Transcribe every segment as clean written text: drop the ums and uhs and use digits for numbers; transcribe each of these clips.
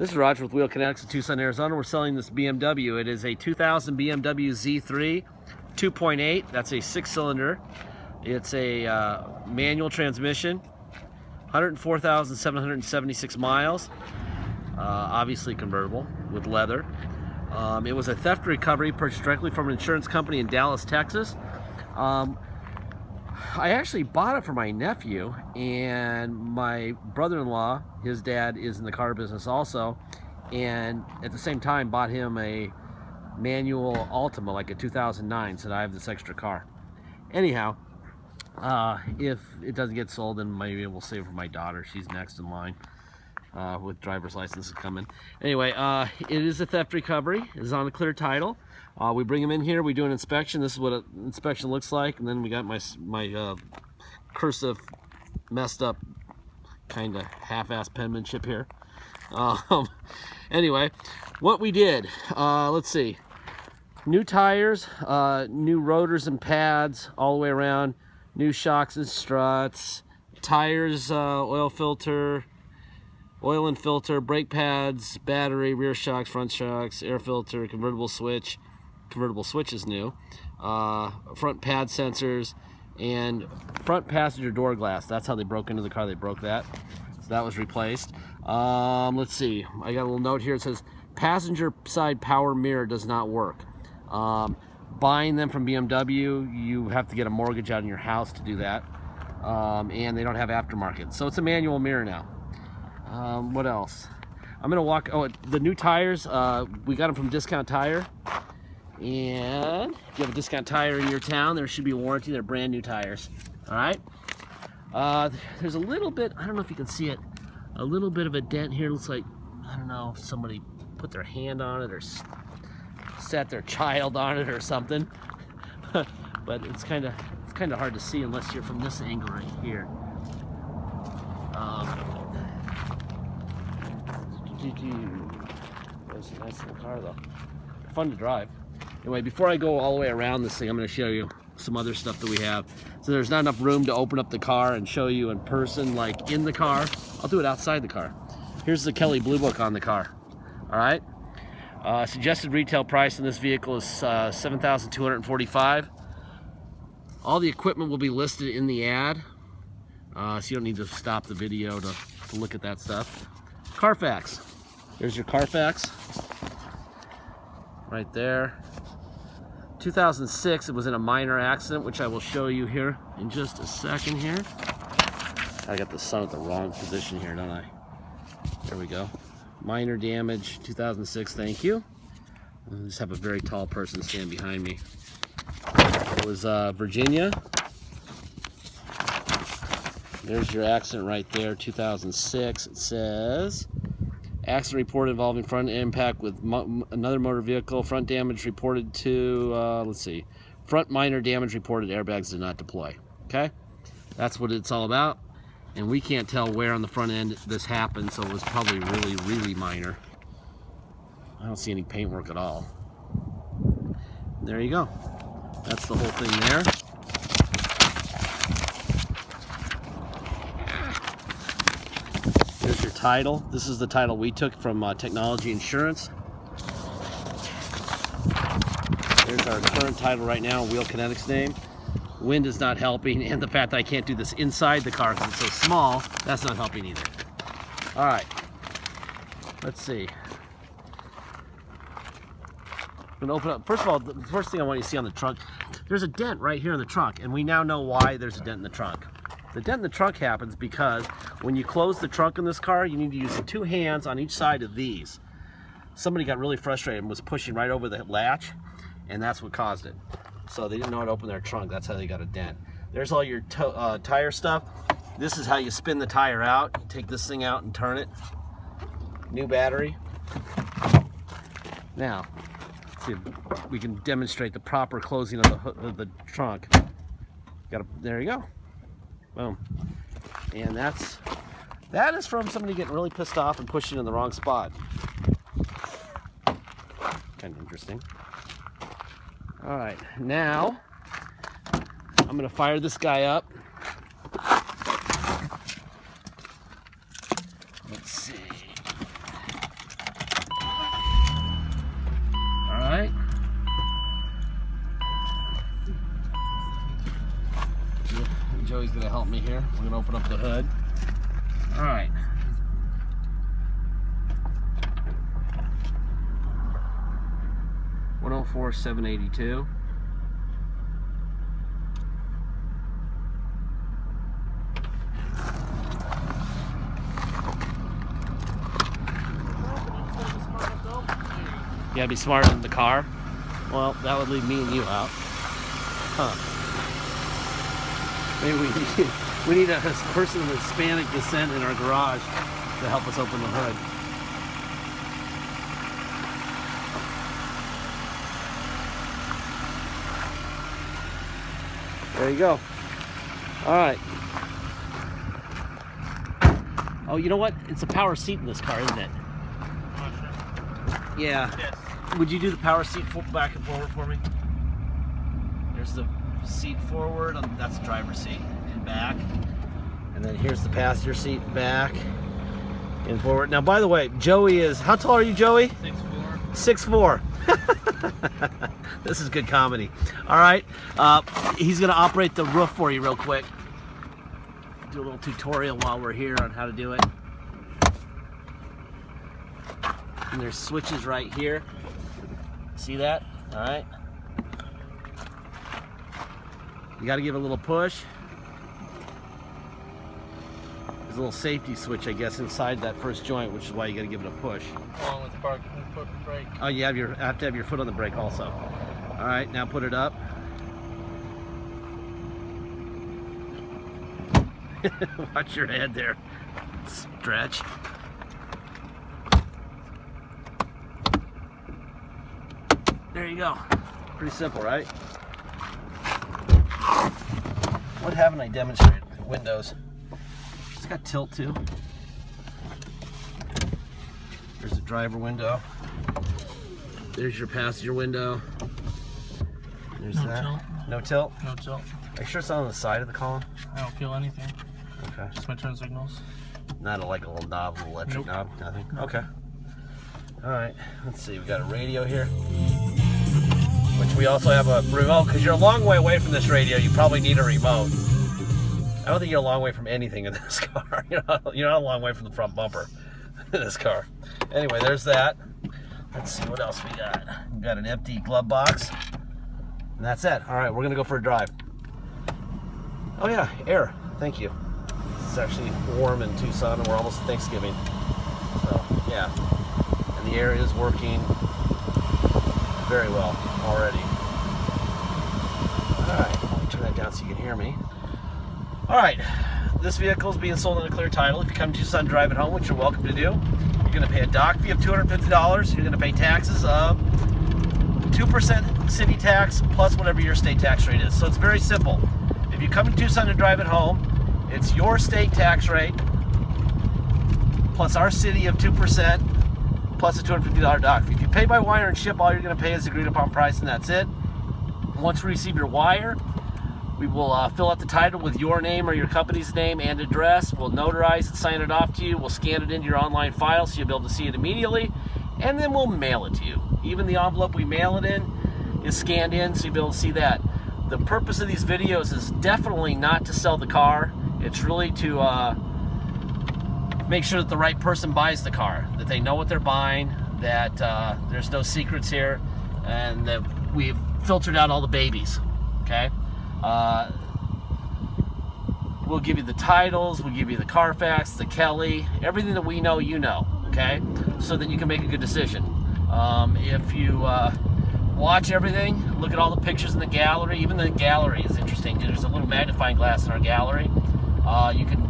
This is Roger with Wheel Kinetics in Tucson, Arizona. We're selling this BMW. It is a 2000 BMW Z3 2.8. That's a 6-cylinder. It's a manual transmission, 104,776 miles. Obviously convertible with leather. It was a theft recovery purchased directly from an insurance company in Dallas, Texas. I actually bought it for my nephew, and my brother-in-law, his dad, is in the car business also, and at the same time bought him a manual Altima, like a 2009, said I have this extra car. Anyhow, if it doesn't get sold, then maybe we'll save it for my daughter. She's next in line with driver's licenses coming. Anyway, it is a theft recovery. It is on a clear title. We bring them in here, we do an inspection. This is what an inspection looks like, and then we got my cursive, messed up, kind of half-assed penmanship here. Anyway, what we did, let's see, new tires, new rotors and pads all the way around, new shocks and struts, tires, oil and filter, brake pads, battery, rear shocks, front shocks, air filter, convertible switch is new, front pad sensors, and front passenger door glass. That's how they broke into the car. They broke that, so that was replaced. Let's see, I got a little note here. It says passenger side power mirror does not work. Buying them from BMW, you have to get a mortgage out in your house to do that, and they don't have aftermarket, so it's a manual mirror now. What else? I'm gonna walk. Oh, the new tires, we got them from Discount Tire. And if you have a Discount Tire in your town, there should be a warranty. They're brand new tires. All right. There's a little bit, I don't know if you can see it, a little bit of a dent here. It looks like, I don't know, if somebody put their hand on it or sat their child on it or something. But it's kind of hard to see unless you're from this angle right here. It's a nice little car though. Fun to drive. Anyway, before I go all the way around this thing, I'm going to show you some other stuff that we have. So there's not enough room to open up the car and show you in person, like in the car. I'll do it outside the car. Here's the Kelley Blue Book on the car. All right. Suggested retail price in this vehicle is $7,245. All the equipment will be listed in the ad, so you don't need to stop the video to look at that stuff. Carfax. There's your Carfax. Right there. 2006, it was in a minor accident, which I will show you here in just a second here. I got the sun at the wrong position here, don't I? There we go. Minor damage, 2006, thank you. I just have a very tall person stand behind me. It was Virginia. There's your accident right there, 2006. It says, accident reported involving front impact with another motor vehicle. Front damage reported to, let's see, front minor damage reported, airbags did not deploy. Okay, that's what it's all about. And we can't tell where on the front end this happened, so it was probably really, really minor. I don't see any paintwork at all. There you go. That's the whole thing there. Here's your title. This is the title we took from Technology Insurance. Here's our current title right now, Wheel Kinetics name. Wind is not helping, and the fact that I can't do this inside the car because it's so small, that's not helping either. All right, let's see. I'm gonna open up. First of all, the first thing I want you to see on the trunk, there's a dent right here in the trunk, and we now know why there's a dent in the trunk. The dent in the trunk happens because when you close the trunk in this car, you need to use 2 hands on each side of these. Somebody got really frustrated and was pushing right over the latch, and that's what caused it. So they didn't know how to open their trunk. That's how they got a dent. There's all your tire stuff. This is how you spin the tire out. You take this thing out and turn it. New battery. Now, see if we can demonstrate the proper closing of the trunk. There you go. Boom. And that is from somebody getting really pissed off and pushing in the wrong spot. Kind of interesting. All right, now I'm gonna fire this guy up. Let's see. here. We're gonna open up the hood. All right. $104,782. You gotta be smarter than the car. Well, that would leave me and you out. Huh. Maybe we need a person of Hispanic descent in our garage to help us open the hood. There you go. All right. Oh, you know what? It's a power seat in this car, isn't it? Yeah. Yes. Would you do the power seat back and forward for me? There's the seat forward. That's the driver's seat and back. And then here's the passenger seat back and forward. Now, by the way, Joey is, how tall are you, Joey? 6'4". 6'4". This is good comedy. All right. He's going to operate the roof for you real quick. Do a little tutorial while we're here on how to do it. And there's switches right here. See that? All right. You got to give it a little push. There's a little safety switch, I guess, inside that first joint, which is why you got to give it a push. Along with the park and foot and brake. Oh, you have to have your foot on the brake also. All right, now put it up. Watch your head there. Stretch. There you go. Pretty simple, right? What haven't I demonstrated? Windows. It's got tilt too. There's a driver window. There's your passenger window. There's that. Tilt. No tilt? No tilt. Are you sure it's on the side of the column? I don't feel anything. Okay. Just my turn signals. Not like a little knob, a little electric knob? Nothing? Nope. Okay. Alright, let's see. We've got a radio here, which we also have a remote. Because you're a long way away from this radio, you probably need a remote. I don't think you're a long way from anything in this car. You're not a long way from the front bumper in this car. Anyway, there's that. Let's see what else we got. We've got an empty glove box. And that's it. Alright, we're going to go for a drive. Oh yeah, air. Thank you. It's actually warm in Tucson and we're almost at Thanksgiving. So, yeah. And the air is working very well already. Alright, let me turn that down so you can hear me. Alright, this vehicle is being sold on a clear title. If you come to Tucson, drive it home, which you're welcome to do, you're going to pay a dock fee of $250. You're going to pay taxes of 2% city tax plus whatever your state tax rate is. So it's very simple. If you come to Tucson to drive it home, it's your state tax rate plus our city of 2% plus a $250 dock fee. If you pay by wire and ship, all you're going to pay is the agreed upon price, and that's it. Once we receive your wire, we will fill out the title with your name or your company's name and address. We'll notarize it, sign it off to you. We'll scan it into your online file so you'll be able to see it immediately, and then we'll mail it to you. Even the envelope we mail it in is scanned in, so you'll be able to see that. The purpose of these videos is definitely not to sell the car. It's really to make sure that the right person buys the car, that they know what they're buying, that there's no secrets here, and that we've filtered out all the babies, okay? We'll give you the titles, we'll give you the Carfax, the Kelley, everything that we know you know, okay? So that you can make a good decision. If you watch everything, look at all the pictures in the gallery. Even the gallery is interesting. There's a little magnifying glass in our gallery. You can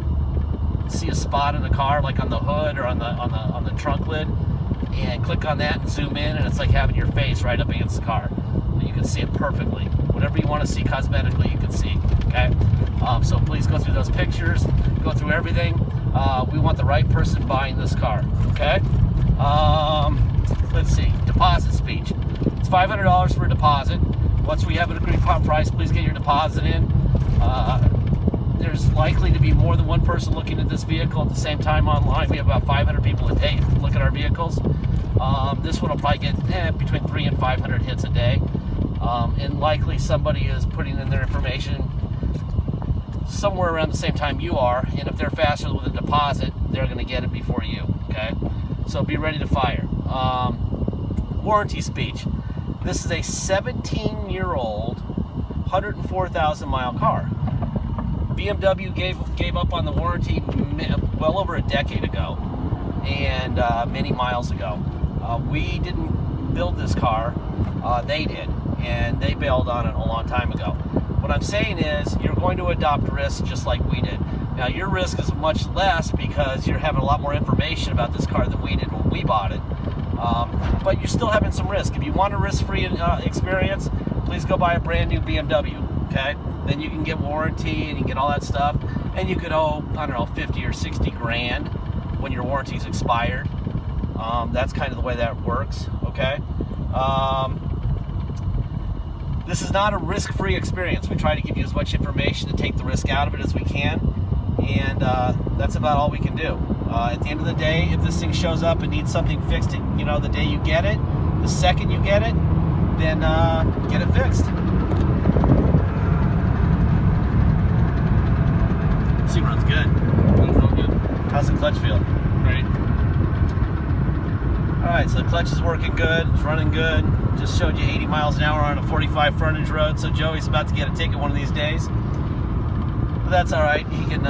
see a spot in the car, like on the hood or on the trunk lid, and click on that and zoom in, and it's like having your face right up against the car. You can see it perfectly. Whatever you want to see cosmetically, you can see. Okay. So please go through those pictures. Go through everything. We want the right person buying this car. Okay. Let's see. Deposit speech. It's $500 for a deposit. Once we have an agreed upon price, please get your deposit in. There's likely to be more than one person looking at this vehicle at the same time online. We have about 500 people a day look at our vehicles. This one will probably get between 300 and 500 hits a day. And likely somebody is putting in their information somewhere around the same time you are, and if they're faster with a deposit, they're going to get it before you. Okay, so be ready to fire. Warranty speech. This is a 17-year-old, 104,000 mile car. BMW gave up on the warranty well over a decade ago, and many miles ago. We didn't build this car, they did, and they bailed on it a long time ago. What I'm saying is you're going to adopt risk just like we did. Now your risk is much less because you're having a lot more information about this car than we did when we bought it, but you're still having some risk. If you want a risk-free experience, please go buy a brand new BMW, okay? Then you can get warranty and you can get all that stuff, and you could owe, I don't know, 50 or 60 grand when your warranty's expired. That's kind of the way that works, okay? This is not a risk-free experience. We try to give you as much information to take the risk out of it as we can, and that's about all we can do. At the end of the day, if this thing shows up and needs something fixed, you know, the day you get it, the second you get it, then get it fixed. This thing runs good. Runs real good. How's the clutch feel? Great. Alright, so the clutch is working good, it's running good. Just showed you 80 miles an hour on a 45 frontage road, so Joey's about to get a ticket one of these days. But that's alright, he can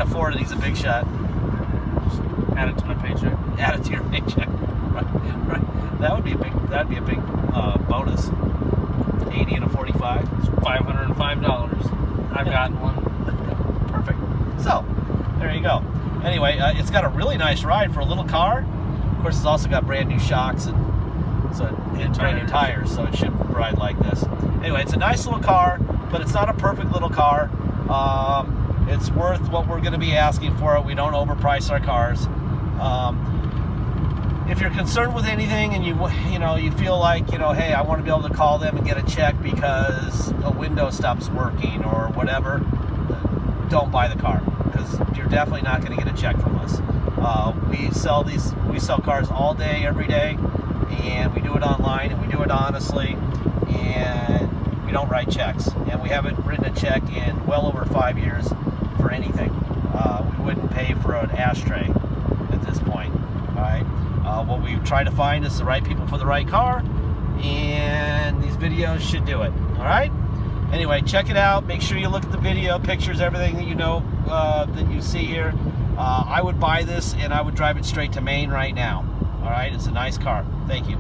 afford it, he's a big shot. Add it to my paycheck. Add it to your paycheck. Right. That'd be a big bonus. 80 and a 45. It's $505. I've gotten one. Perfect. So, there you go. Anyway, it's got a really nice ride for a little car. Of course, it's also got brand new shocks and brand new tires, so it should ride like this. Anyway, it's a nice little car, but it's not a perfect little car. It's worth what we're going to be asking for it. We don't overprice our cars. If you're concerned with anything and you feel like, hey, I want to be able to call them and get a check because a window stops working or whatever, don't buy the car, because you're definitely not going to get a check from us. We sell cars all day, every day, and we do it online and we do it honestly, and we don't write checks, and we haven't written a check in well over 5 years for anything. We wouldn't pay for an ashtray at this point. All right. What we try to find is the right people for the right car, and these videos should do it. All right. Anyway, check it out. Make sure you look at the video, pictures, everything that that you see here. I would buy this and I would drive it straight to Maine right now. All right. It's a nice car. Thank you.